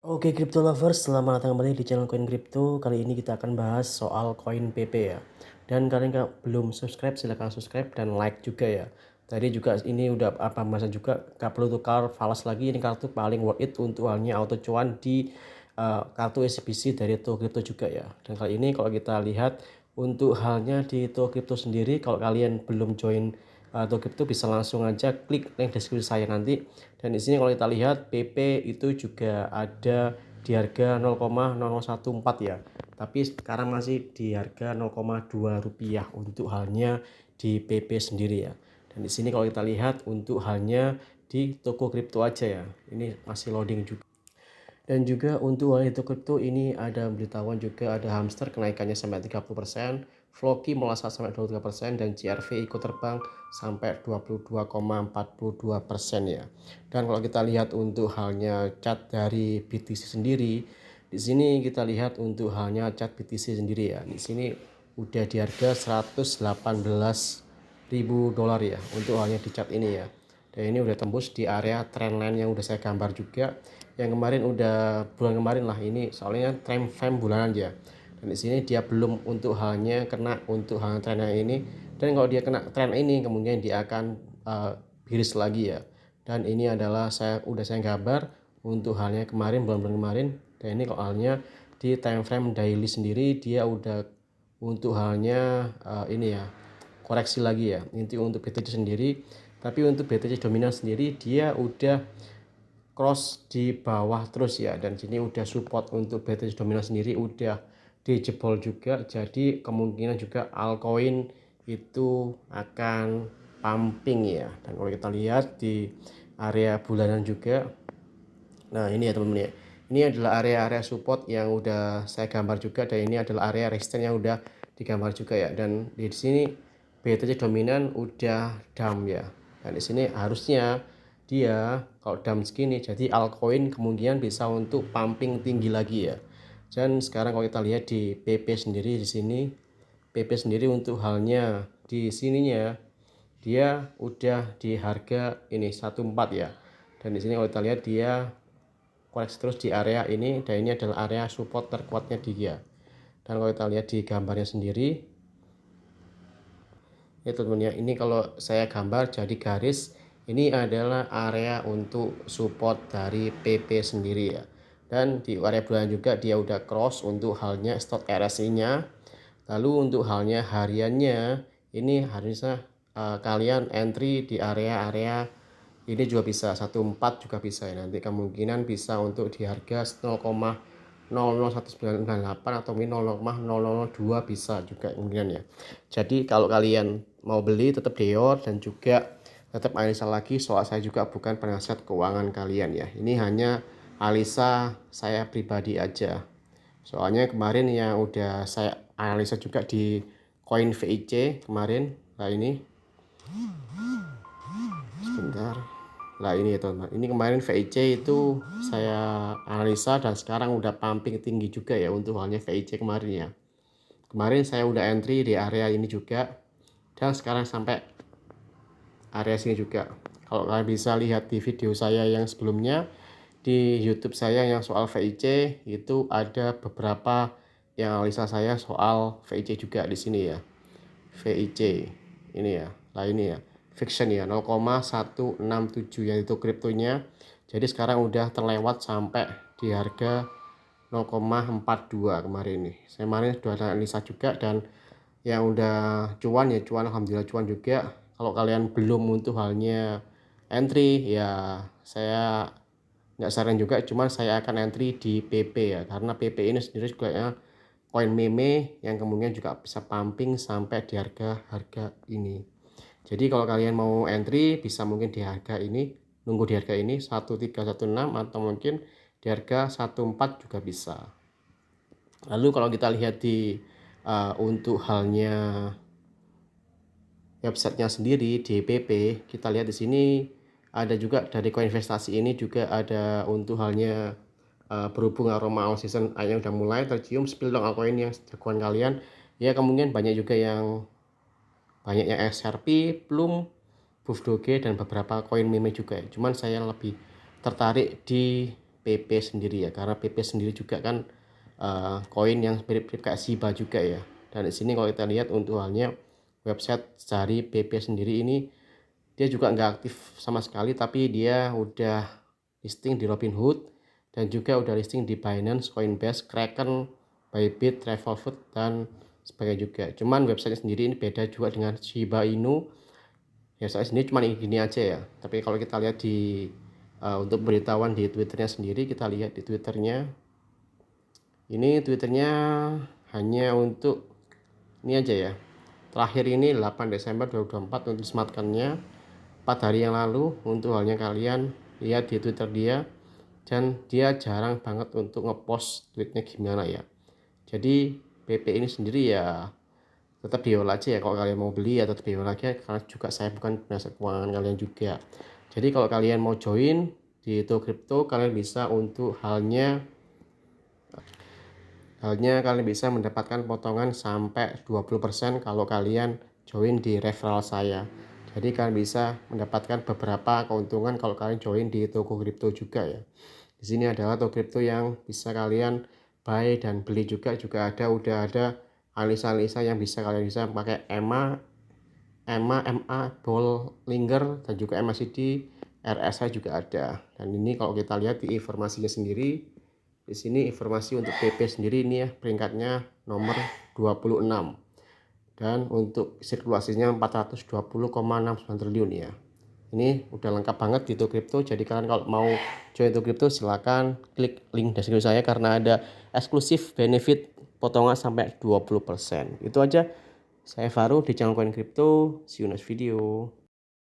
Oke Crypto Lovers, selamat datang kembali di channel Koin Crypto. Kali ini kita akan bahas soal koin PP ya. Dan kalian kalau belum subscribe silahkan subscribe dan like juga ya. Tadi juga ini udah apa masa juga gak perlu tukar falas lagi, ini kartu paling worth it untuk halnya auto cuan di kartu SBC dari Toho Crypto juga ya. Dan kali ini kalau kita lihat untuk halnya di Toho Crypto sendiri, kalau kalian belum join atau Crypto bisa langsung aja klik link deskripsi saya nanti. Dan di sini kalau kita lihat PP itu juga ada di harga 0,0014 ya. Tapi sekarang masih di harga 0,2 rupiah untuk halnya di PP sendiri ya. Dan di sini kalau kita lihat untuk halnya di toko kripto aja ya. Ini masih loading juga. Dan juga untuk wallet kripto ini ada pemberitahuan juga ada hamster kenaikannya sampai 30%, Floki melesat sampai 23% dan CRV ikut terbang sampai 22,42% ya. Dan kalau kita lihat untuk halnya chart dari BTC sendiri, di sini kita lihat untuk halnya chart BTC sendiri ya. Di sini udah di harga 118.000 dolar ya untuk halnya di chart ini ya. Dan ini udah tembus di area trendline yang udah saya gambar juga. Yang kemarin udah bulan kemarin lah ini soalnya trend frame bulanan ya. Dan di sini dia belum untuk halnya kena untuk hal trendnya ini. Dan kalau dia kena trend ini kemudian dia akan biris lagi ya. Dan ini adalah saya gambar untuk halnya kemarin bulan-bulan kemarin. Dan ini kalau halnya di time frame daily sendiri dia udah untuk halnya ini ya koreksi lagi ya. Inti untuk BTC sendiri, tapi untuk BTC dominan sendiri dia udah cross di bawah terus ya, dan sini udah support untuk BTC dominan sendiri udah dijebol juga, jadi kemungkinan juga altcoin itu akan pumping ya. Dan kalau kita lihat di area bulanan juga, nah ini ya teman-teman ya, ini adalah area-area support yang udah saya gambar juga, dan ini adalah area resistance yang udah digambar juga ya. Dan di sini BTC dominan udah dump ya, dan di sini harusnya dia kalau dump segini jadi altcoin kemungkinan bisa untuk pumping tinggi lagi ya. Dan sekarang kalau kita lihat di PP sendiri, di sini PP sendiri untuk halnya di sininya dia udah di harga ini 14 ya. Dan di sini kalau kita lihat dia koreksi terus di area ini, dan ini adalah area support terkuatnya dia. Dan kalau kita lihat di gambarnya sendiri ya teman-teman ya, ini kalau saya gambar jadi garis, ini adalah area untuk support dari PP sendiri ya. Dan di area bulan juga dia udah cross untuk halnya stop RSI nya. Lalu untuk halnya hariannya ini harusnya kalian entry di area-area ini juga bisa 14 juga bisa ya. Nanti kemungkinan bisa untuk di harga 0,001998 atau mungkin 0,0002 bisa juga kemungkinan ya. Jadi kalau kalian mau beli tetap deor, dan juga tetap analisa lagi, soal saya juga bukan penasihat keuangan kalian ya. Ini hanya analisa saya pribadi aja. Soalnya kemarin yang udah saya analisa juga di koin VIC kemarin. Nah ini sebentar. Nah ini ya teman-teman, ini kemarin VIC itu saya analisa dan sekarang udah pumping tinggi juga ya untuk halnya VIC kemarin ya. Kemarin saya udah entry di area ini juga, dan sekarang sampai area sini juga. Kalau kalian bisa lihat di video saya yang sebelumnya di YouTube saya yang soal VIC, itu ada beberapa yang analisa saya soal VIC juga di sini ya. VIC ini ya, lah ini ya, fiction ya 0,167 yang itu kriptonya. Jadi sekarang udah terlewat sampai di harga 0,42 kemarin nih. Saya kemarin sudah analisa juga, dan yang udah cuan ya cuan, alhamdulillah cuan juga. Kalau kalian belum untuk halnya entry ya, saya nggak saran juga, cuman saya akan entry di PP ya, karena PP ini sendiri juga ya koin meme yang kemudian juga bisa pumping sampai di harga ini. Jadi kalau kalian mau entry bisa mungkin di harga ini, nunggu di harga ini 1316 atau mungkin di harga 14 juga bisa. Lalu kalau kita lihat di untuk halnya websitenya sendiri DPP, kita lihat di sini ada juga dari koin investasi ini juga ada untuk halnya berhubung aroma all season yang udah mulai tercium, spill dong altcoin yang jagoan kalian ya. Kemudian banyak juga yang XRP, Plum, Buff Doge, dan beberapa koin meme juga ya. Cuman saya lebih tertarik di PP sendiri ya, karena PP sendiri juga kan koin yang mirip-mirip kayak Shiba juga ya. Dan di sini kalau kita lihat untuk halnya website dari PP sendiri ini, dia juga nggak aktif sama sekali, tapi dia udah listing di Robinhood dan juga udah listing di Binance, Coinbase, Kraken, Bybit, Travelfood dan sebagainya juga. Cuman website sendiri ini beda juga dengan Shiba Inu ya. Saya sendiri cuma gini aja ya, tapi kalau kita lihat di untuk beritahuan di Twitternya sendiri, kita lihat di Twitternya ini, Twitternya hanya untuk ini aja ya, terakhir ini 8 Desember 2024 untuk disematkannya 4 hari yang lalu. Untuk halnya kalian lihat di Twitter dia, dan dia jarang banget untuk ngepost tweetnya gimana ya. Jadi PP ini sendiri ya tetap dijual aja ya, kalau kalian mau beli ya tetap dijual aja, karena juga saya bukan penasihat keuangan kalian juga. Jadi kalau kalian mau join di Ito Crypto, kalian bisa untuk halnya kalian bisa mendapatkan potongan sampai 20% kalau kalian join di referral saya. Jadi kalian bisa mendapatkan beberapa keuntungan kalau kalian join di toko kripto juga ya. Di sini adalah toko kripto yang bisa kalian buy dan beli juga ada, udah ada analisa yang bisa kalian bisa pakai EMA, MA, Bollinger dan juga MACD, RSI juga ada. Dan ini kalau kita lihat di informasinya sendiri, di sini informasi untuk PP sendiri ini ya, peringkatnya nomor 26 dan untuk sirkulasinya 420,69 triliun ya. Ini udah lengkap banget di Kripto. Jadi kalian kalau mau join Kripto silahkan klik link deskripsi saya, karena ada eksklusif benefit potongan sampai 20%. Itu aja. Saya Faru di channel Koin Kripto. See you next video.